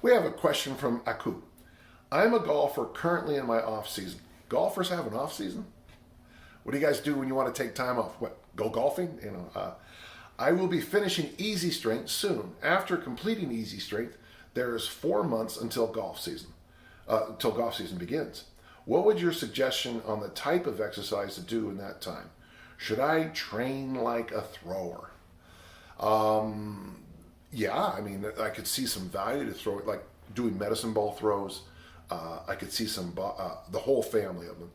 We have a question from Aku. I'm a golfer currently in my off season. Golfers have an off season? What do you guys do when you want to take time off? What, go golfing? I will be finishing easy strength soon. After completing easy strength, there is 4 months until golf season begins. What would your suggestion on the type of exercise to do in that time? Should I train like a thrower? Yeah, I mean, I could see some value to throw it, like doing medicine ball throws. I could see the whole family of them.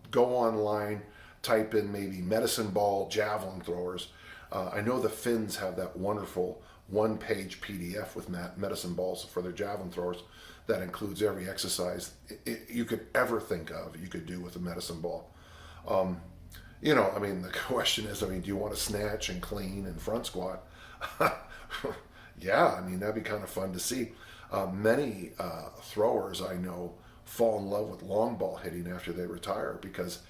Go online, type in maybe medicine ball javelin throwers. I know the Finns have that wonderful one-page PDF with medicine balls for their javelin throwers that includes every exercise you could ever think of you could do with a medicine ball. I mean, the question is, do you want to snatch and clean and front squat? Yeah, I mean, that'd be kind of fun to see. Many throwers I know fall in love with long ball hitting after they retire because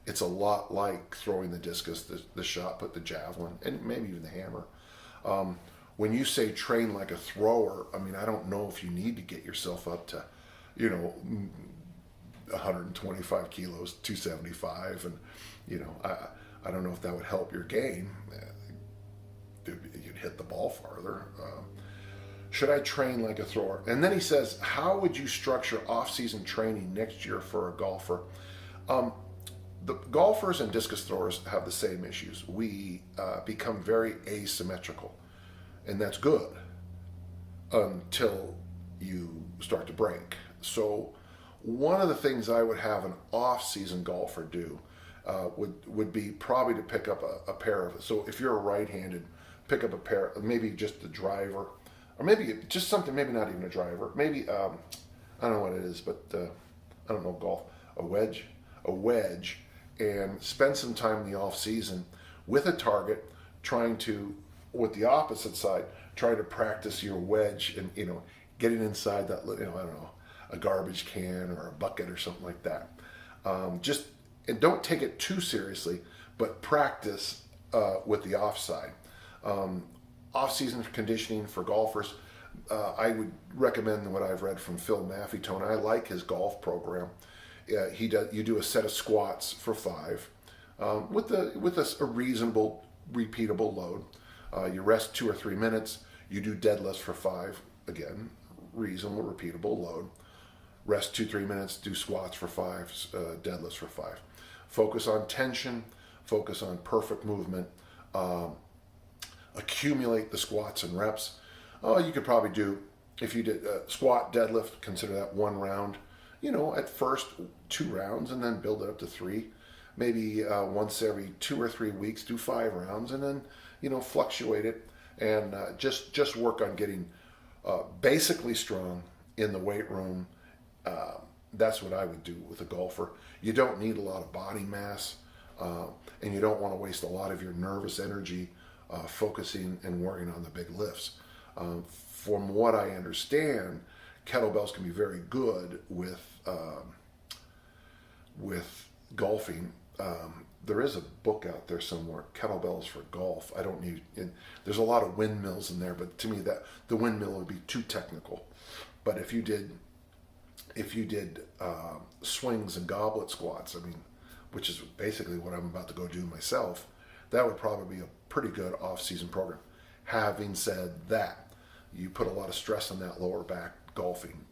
it's a lot like throwing the discus, the shot put, the javelin, and maybe even the hammer. When you say train like a thrower, I mean, I don't know if you need to get yourself up to, 125 kilos, 275, and I don't know if that would help your game. You'd hit the ball farther. Should I train like a thrower? And then he says, how would you structure off-season training next year for a golfer? The golfers and discus throwers have the same issues. We become very asymmetrical, and that's good until you start to break. So one of the things I would have an off-season golfer do would be probably to pick up a pair of, so if you're a right-handed, pick up a pair, maybe just the driver, or maybe just something, maybe not even a driver, maybe, I don't know what it is, but I don't know golf, a wedge, and spend some time in the off-season with a target, trying to, with the opposite side, try to practice your wedge and, getting inside that, I don't know, a garbage can or a bucket or something like that. And don't take it too seriously, but practice with the offside. Off-season conditioning for golfers, I would recommend what I've read from Phil Maffetone. I like his golf program. You do a set of squats for 5 with a reasonable, repeatable load. You rest 2 or 3 minutes. You do deadlifts for 5. Again, reasonable, repeatable load. Rest 2-3 minutes. Do squats for 5. Deadlifts for 5. Focus on tension. Focus on perfect movement. Accumulate the squats and reps. You could probably do, if you did squat, deadlift, consider that 1 round. At first 2 rounds, and then build it up to 3. Maybe once every 2 or 3 weeks, do 5 rounds, and then fluctuate it, and just work on getting basically strong in the weight room. That's what I would do with a golfer. You don't need a lot of body mass, and you don't want to waste a lot of your nervous energy focusing and worrying on the big lifts. From what I understand, kettlebells can be very good with golfing. There is a book out there somewhere, Kettlebells for Golf. There's a lot of windmills in there, but to me that the windmill would be too technical. But if you did swings and goblet squats, which is basically what I'm about to go do myself, that would probably be a pretty good off-season program. Having said that, you put a lot of stress on that lower back golfing,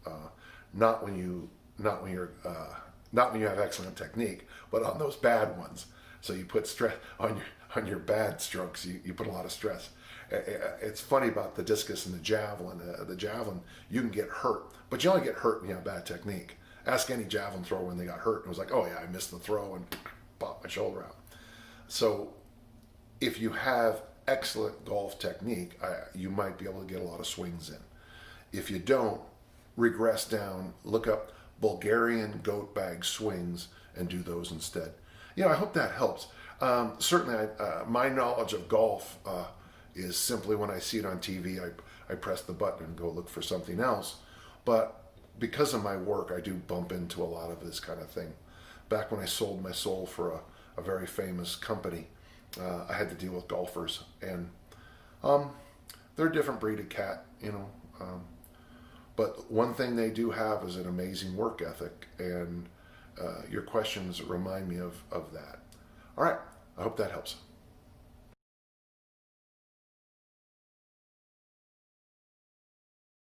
not when you have excellent technique, but on those bad ones. So you put stress on your bad strokes. You put a lot of stress. It's funny about the discus and the javelin. The javelin, you can get hurt, but you only get hurt when you have bad technique. Ask any javelin thrower when they got hurt and was like, oh yeah, I missed the throw and popped my shoulder out. So if you have excellent golf technique, you might be able to get a lot of swings in. If you don't, regress down, look up Bulgarian goat bag swings and do those instead. I hope that helps. Certainly, my knowledge of golf is simply when I see it on TV, I press the button and go look for something else. But because of my work, I do bump into a lot of this kind of thing. Back when I sold my soul for a very famous company, I had to deal with golfers, and they're a different breed of cat. But one thing they do have is an amazing work ethic, and your questions remind me of that. All right, I hope that helps.